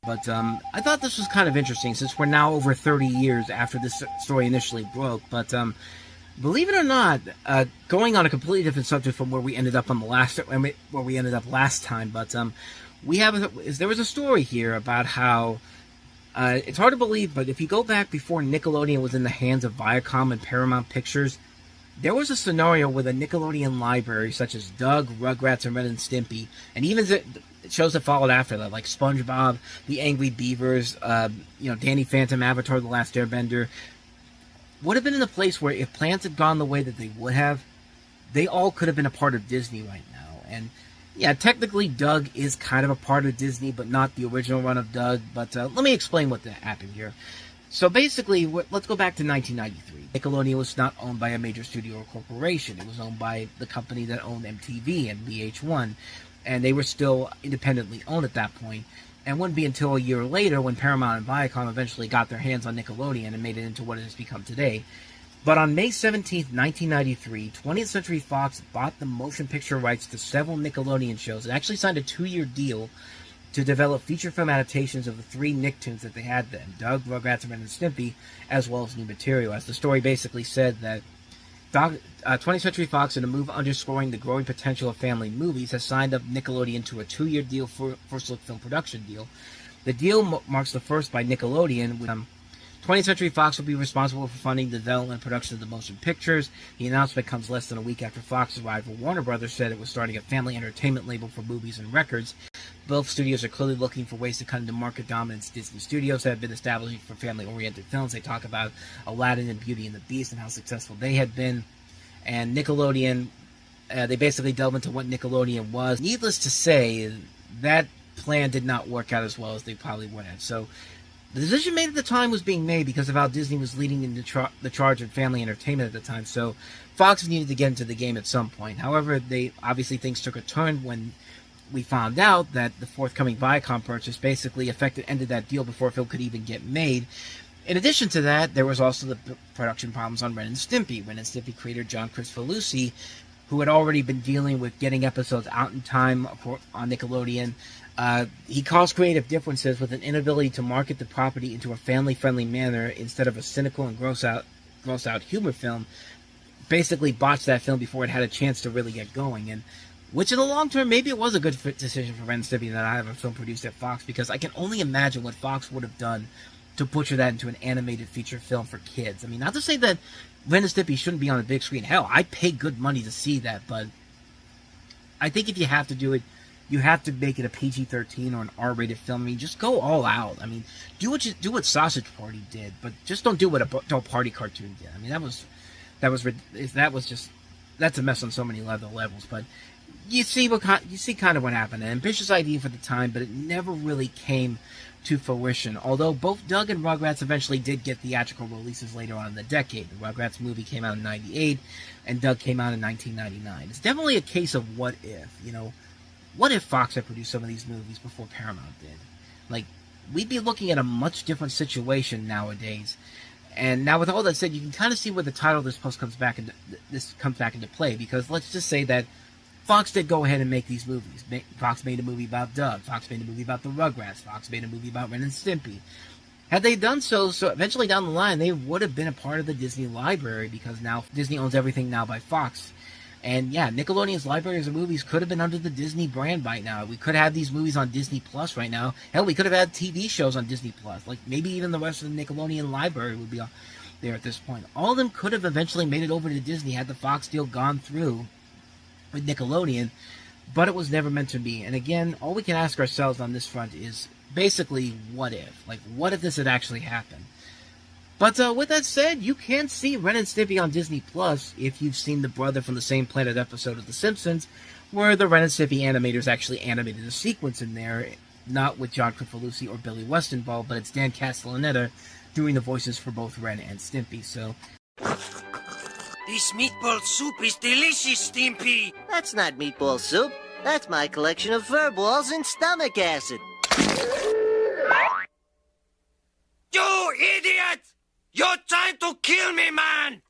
But I thought this was kind of interesting since we're now over 30 years after this story initially broke. But believe it or not, going on a completely different subject from where we ended up on the last time. But there was a story here about how it's hard to believe, but if you go back before Nickelodeon was in the hands of Viacom and Paramount Pictures, there was a scenario with a Nickelodeon library such as Doug, Rugrats, and Ren and Stimpy, and even shows that followed after that, like SpongeBob, The Angry Beavers, Danny Phantom, Avatar: The Last Airbender, would have been in a place where if plans had gone the way that they would have, they all could have been a part of Disney right now. And yeah, technically Doug is kind of a part of Disney, but not the original run of Doug. But let me explain what happened here. So basically, let's go back to 1993. Nickelodeon was not owned by a major studio or corporation. It was owned by the company that owned MTV and VH1, and they were still independently owned at that point. And it wouldn't be until a year later when Paramount and Viacom eventually got their hands on Nickelodeon and made it into what it has become today. But on May 17, 1993, 20th Century Fox bought the motion picture rights to several Nickelodeon shows and actually signed a 2-year deal to develop feature film adaptations of the 3 Nicktoons that they had then, Doug, Rugrats, Ren and Stimpy, as well as new material. As the story basically said, that 20th Century Fox, in a move underscoring the growing potential of family movies, has signed up Nickelodeon to a 2-year deal for first-look film production deal. The deal marks the first by Nickelodeon, with 20th Century Fox will be responsible for funding the development and production of the motion pictures. The announcement comes less than a week after Fox's rival Warner Brothers said it was starting a family entertainment label for movies and records. Both studios are clearly looking for ways to cut into market dominance. Disney Studios have been established for family-oriented films. They talk about Aladdin and Beauty and the Beast and how successful they had been. And Nickelodeon, they basically delve into what Nickelodeon was. Needless to say, that plan did not work out as well as they probably would have. So the decision made at the time was being made because of how Disney was leading in the charge of family entertainment at the time. So Fox needed to get into the game at some point. However, obviously things took a turn when we found out that the forthcoming Viacom purchase basically ended that deal before a film could even get made. In addition to that, there was also the production problems on Ren and Stimpy. Ren and Stimpy creator John Kricfalusi, who had already been dealing with getting episodes out in time on Nickelodeon, he caused creative differences with an inability to market the property into a family-friendly manner instead of a cynical and gross-out humor film. Basically botched that film before it had a chance to really get going. And which in the long term, maybe it was a good decision for Ren and Stimpy that I have a film produced at Fox, because I can only imagine what Fox would have done to butcher that into an animated feature film for kids. I mean, not to say that Ren and Stimpy shouldn't be on a big screen. Hell, I pay good money to see that, but I think if you have to do it, you have to make it a PG-13 or an R-rated film. I mean, just go all out. I mean, do what Sausage Party did, but just don't do what Adult Party cartoon did. I mean, that's a mess on so many levels. But you see kind of what happened. An ambitious idea for the time, but it never really came to fruition. Although both Doug and Rugrats eventually did get theatrical releases later on in the decade. The Rugrats movie came out in '98, and Doug came out in 1999. It's definitely a case of what if. What if Fox had produced some of these movies before Paramount did? Like, we'd be looking at a much different situation nowadays. And now, with all that said, you can kind of see where the title of this post comes back into play. Because let's just say that Fox did go ahead and make these movies. Fox made a movie about Doug. Fox made a movie about the Rugrats. Fox made a movie about Ren and Stimpy. Had they done so eventually down the line, they would have been a part of the Disney library, because now Disney owns everything now by Fox. And yeah, Nickelodeon's libraries of movies could have been under the Disney brand by now. We could have these movies on Disney Plus right now. Hell, we could have had TV shows on Disney Plus. Like, maybe even the rest of the Nickelodeon library would be there at this point. All of them could have eventually made it over to Disney had the Fox deal gone through with Nickelodeon, but it was never meant to be. And again, all we can ask ourselves on this front is basically, what if? Like, what if this had actually happened? But with that said, you can see Ren and Stimpy on Disney Plus if you've seen the Brother from the Same Planet episode of The Simpsons, where the Ren and Stimpy animators actually animated a sequence in there, not with John Kricfalusi or Billy West involved, but it's Dan Castellaneta doing the voices for both Ren and Stimpy. So, this meatball soup is delicious, Stimpy! That's not meatball soup. That's my collection of fur balls and stomach acid. You idiot! You're trying to kill me, man!